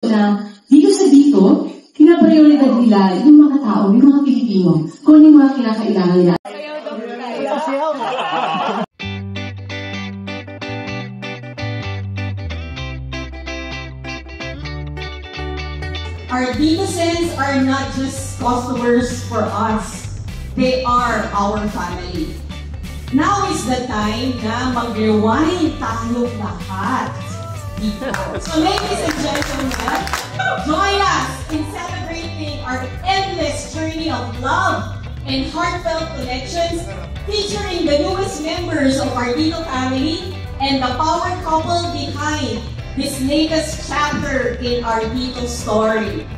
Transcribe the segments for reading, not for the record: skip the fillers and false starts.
Na dito sa dito, pinaprioridad nila yung mga tao, yung mga Pilipino, kung ano yung mga kinakailangan nila. Our Ditosens are not just customers for us. They are our family. Now is the time na mag-rewind tayong lahat. So ladies and gentlemen, join us in celebrating our endless journey of love and heartfelt connections featuring the newest members of our Dito family and the power couple behind this latest chapter in our Dito story.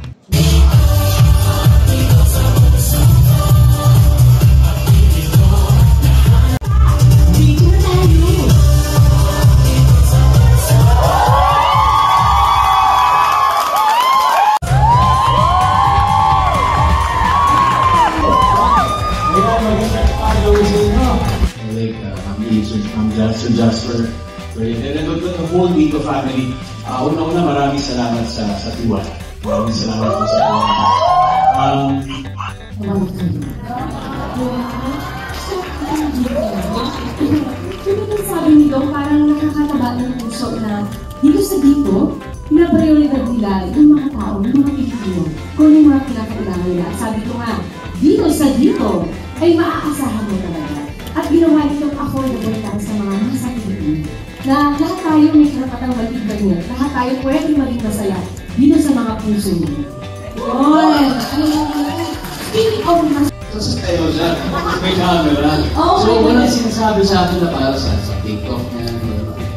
I'm Jasper. And the whole Dito family, una-una maraming salamat sa tiwala. Maraming salamat po sa tiwala. Yung sabi nito, parang nakakataba ng puso na dito sa dito, pinaprioridad nila yung mga tao, yung mga Pilipino, kung yung mga kinakailangan nila. Sabi ko nga, dito sa dito, ay maaasahan mo talaga. At ginawa itong affordable para sa mga nasa Pilipino. Na lahat tayo may karapatang maging ganyan. Lahat tayo pwede maging masaya dito sa mga puso niyo. Yun! Speaking of mas... Kasi tayo dyan, may camera. So walang sinasabi sa akin na para sa TikTok na yan.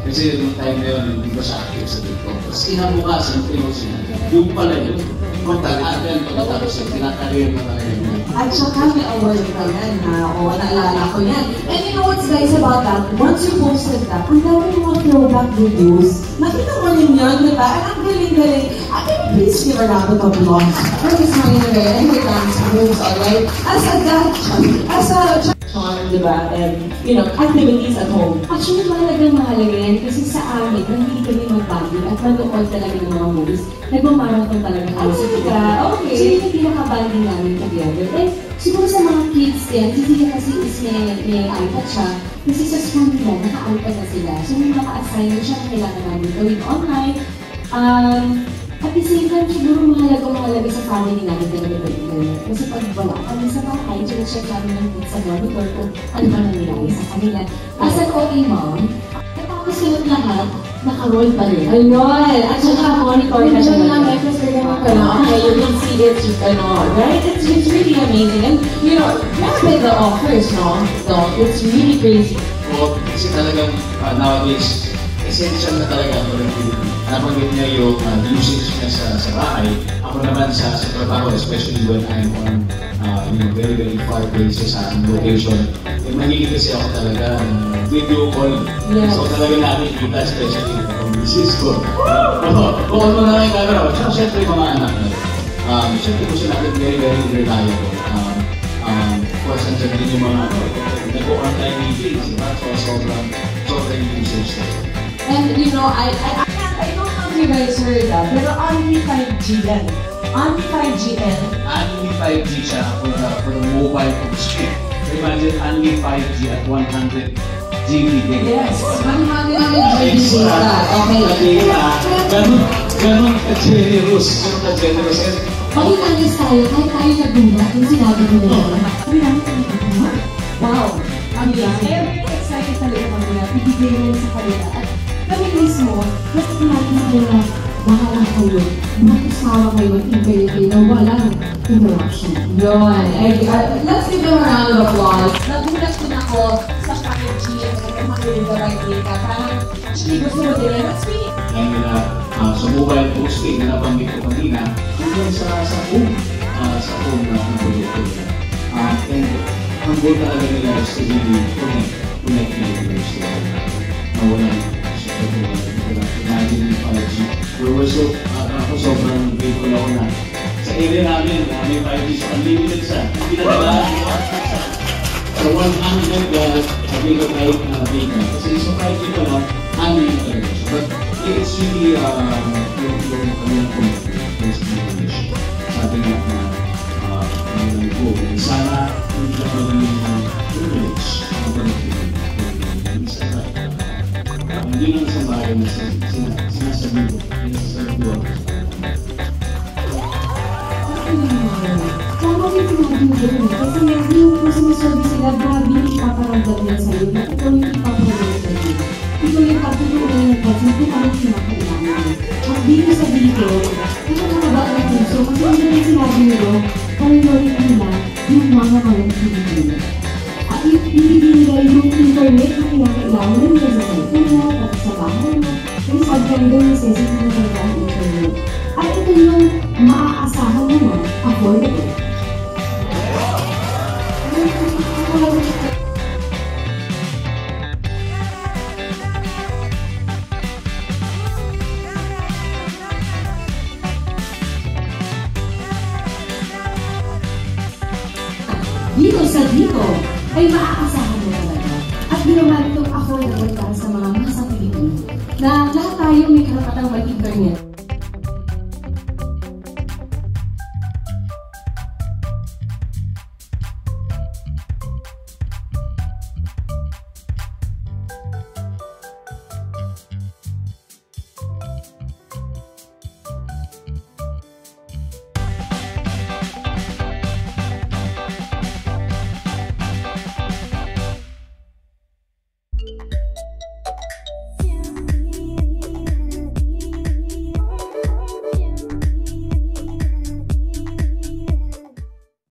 Kasi yung time na yun, hindi ko sa active sa TikTok. Tapos kinabukasan, pinost niya. Yung pala yun, mag-aten pagkatapos yung tinakarir na talaga yun. At saka may award ka yan ha, o naalala ko yan. And you know what's nice about that? Once you posted that, ang dami mga throwback videos. Nakita mo rin yun, di ba? And ang galing-galing. Can you please give a round of applause? For this morning na rin, and we're dance moves, alright? As a di ba? And, you know, activities at home. Actually, mahalaga yan kasi sa amin, hindi kami mag-bonding at manood talaga ng mga movies. Nagmamarathon talaga kami sa tiga. Okay. So yun yung pinaka-bonding namin together. And siguro sa mga kids din, Cecilia kasi is may iPad siya. Kasi sa school nila, naka-iPad na sila. So may naka-assign siya na kailangan namin gawin online. At the same time, siguro mahalaga sa family natin talaga ganyan. Kasi pag wala kami sa bahay, check namin ng kids sa monitor kung ano ba nangyayari sa kanila. As an OA mom, natapos yun lahat, naka-roll pa rin. Ayun! At saka monitor na siya. Diyan lang, may preserve ka na. Okay, you can see it, right? It's really amazing. And, you know, grabe the offers, no? So, it's really crazy. So, kasi talagang nowadays, essential na talaga ang connectivity. Nabanggit niya yung usage niya sa bahay. Ako naman sa trabaho, especially when I'm on very, very far places sa location, magiging kasi ako talaga video call. Yes. So talaga nakikita, especially kung misis ko. Kung ano na yung camera, tsaka syempre yung mga anak na. Syempre ko sila very, very reliable. Of course, nandiyan din yung mga nag-o-online meetings, diba? So sobrang usage na. And you know, I don't know if you guys heard that, pero only 5G yan. Only 5G yan. Only 5G siya for the mobile postpaid. So imagine only 5G at 100 GB data. Yes, 100 GB data. Okay. Ganun ka-generous. Ganun ka-generous. Pag-inalis tayo, kahit tayo nagulat yung sinabi nila. Sabi namin talaga, wow! Ang very excited talaga kami na ibigay nila sa kanila. At kami mismo, basta natin sa kanila, bahala kayo, makasama kayo, mag-integrate kayo na walang interruption. Yun. Let's give them a round of applause. Nagulat ko na ako sa 5G at kung the right data. Parang, actually gusto mo din. Let's be. Kaya nila sa mobile posting na nabanggit ko kanina, hanggang sa home na produkto nila. And ang goal talaga nila is to really connect Filipinos to nawalan. Imagine yung 5G. We're so, ako sobrang grateful ako na sa area namin, may 5G, so unlimited siya. Hindi na talaga sa 100 gigabyte na data. Kasi sa 5G pa lang, unlimited. But It's really yung kanilang commitment towards information. Sabi nga na kanilang goal. Sana hindi lang maging privilege ang connectivity. Hindi lang isang bagay na sinasabi ko. Sinasabi ko. Tama yung sinabi mo doon. Kasi hindi mo sinasabi sila, grabe yung ipaparamdam nila sa'yo. Na ito yung ipaparamdam sa'yo. Ito yung patutunan ng kasi kung anong kinakailangan. At dito sa video, nakakaba ng puso. Kasi hindi yung sinabi mo doon, pangyayari nila yung mga walang Pilipino. At hindi nila yung internet na kinakailangan nila sa cellphone mo, at sa bahay mo. Yung pagkanda yung necessity na nila ang internet. At ito yung maaasahan mo na affordable. Dito sa dito ay maaasahan mo talaga. At ginawa itong affordable para sa mga nasa Pilipino. Na lahat tayo may karapatang mag-internet.